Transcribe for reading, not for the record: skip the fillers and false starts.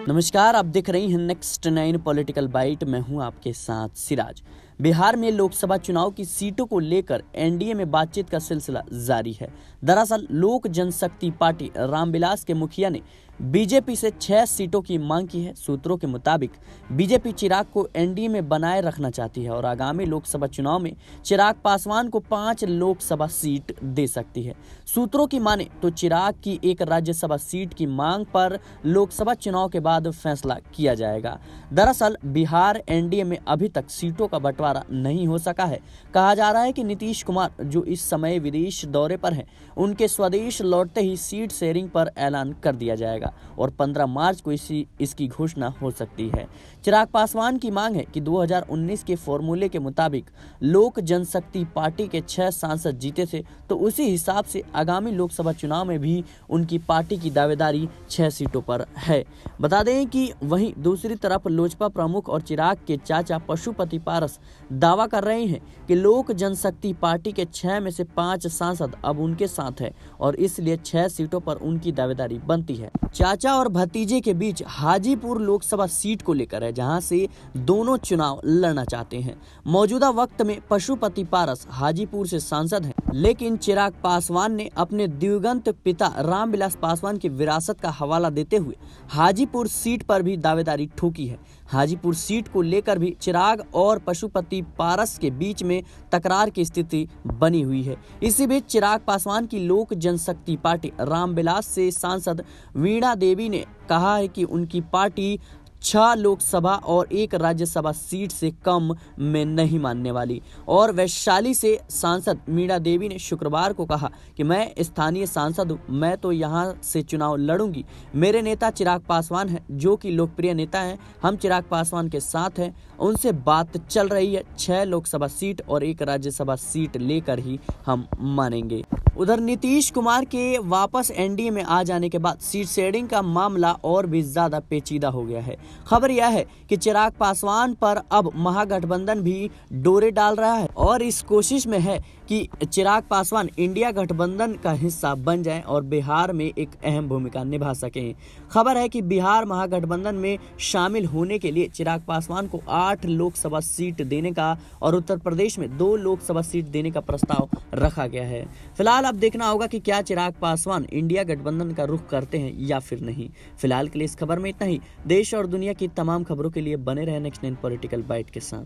नमस्कार, आप देख रही हैं नेक्स्ट 9 पॉलिटिकल बाइट। मैं हूं आपके साथ सिराज। बिहार में लोकसभा चुनाव की सीटों को लेकर एनडीए में बातचीत का सिलसिला जारी है। दरअसल लोक जनशक्ति पार्टी रामविलास के मुखिया ने बीजेपी से 6 सीटों की मांग की है। सूत्रों के मुताबिक बीजेपी चिराग को एनडीए में बनाए रखना चाहती है और आगामी लोकसभा चुनाव में चिराग पासवान को 5 लोकसभा सीट दे सकती है। सूत्रों की माने तो चिराग की एक राज्यसभा सीट की मांग पर लोकसभा चुनाव के बाद फैसला किया जाएगा। दरअसल बिहार एनडीए में अभी तक सीटों का बंटवारा नहीं हो सका है। कहा जा रहा है कि नीतीश कुमार, जो इस समय विदेश दौरे पर हैं, उनके स्वदेश लौटते ही सीट शेयरिंग पर ऐलान कर दिया जाएगा और 15 मार्च को इसकी घोषणा हो सकती है। चिराग पासवान की मांग है कि 2019 के फॉर्मूले के मुताबिक लोक जनशक्ति पार्टी के 6 सांसद जीते थे, तो उसी हिसाब से आगामी लोकसभा चुनाव में भी उनकी पार्टी की दावेदारी 6 सीटों पर है। बता दें कि वहीं दूसरी तरफ लोजपा प्रमुख और चिराग के चाचा पशुपति पारस दावा कर रहे हैं कि लोक जनशक्ति पार्टी के 6 में से 5 सांसद अब उनके साथ है और इसलिए 6 सीटों पर उनकी दावेदारी बनती है। चाचा और भतीजे के बीच हाजीपुर लोकसभा सीट को लेकर है, जहां से दोनों चुनाव लड़ना चाहते हैं। मौजूदा वक्त में पशुपति पारस हाजीपुर से सांसद हैं, लेकिन चिराग पासवान ने अपने दिवंगत पिता रामविलास पासवान की विरासत का हवाला देते हुए हाजीपुर सीट पर भी दावेदारी ठोकी है। हाजीपुर सीट को लेकर भी चिराग और पशुपति पारस के बीच में तकरार की स्थिति बनी हुई है। इसी बीच चिराग पासवान की लोक जनशक्ति पार्टी रामविलास से सांसद वीणा देवी ने कहा है कि उनकी पार्टी 6 लोकसभा और 1 राज्यसभा सीट से कम में नहीं मानने वाली। और वैशाली से सांसद मीणा देवी ने शुक्रवार को कहा कि मैं स्थानीय सांसद हूं, मैं तो यहां से चुनाव लड़ूंगी। मेरे नेता चिराग पासवान हैं, जो कि लोकप्रिय नेता हैं। हम चिराग पासवान के साथ हैं, उनसे बात चल रही है। 6 लोकसभा सीट और 1 राज्यसभा सीट लेकर ही हम मानेंगे। उधर नीतीश कुमार के वापस एनडीए में आ जाने के बाद सीट शेयरिंग का मामला और भी ज्यादा पेचीदा हो गया है। खबर यह है कि चिराग पासवान पर अब महागठबंधन भी डोरे डाल रहा है और इस कोशिश में है कि चिराग पासवान इंडिया गठबंधन का हिस्सा बन जाएं और बिहार में एक अहम भूमिका निभा सकें। खबर है कि बिहार महागठबंधन में शामिल होने के लिए चिराग पासवान को 8 लोकसभा सीट देने का और उत्तर प्रदेश में 2 लोकसभा सीट देने का प्रस्ताव रखा गया है। फिलहाल अब देखना होगा कि क्या चिराग पासवान इंडिया गठबंधन का रुख करते हैं या फिर नहीं। फिलहाल के लिए इस खबर में इतना ही। देश और दुनिया की तमाम खबरों के लिए बने रहे नेक्स्ट 9 पॉलिटिकल बाइट के साथ।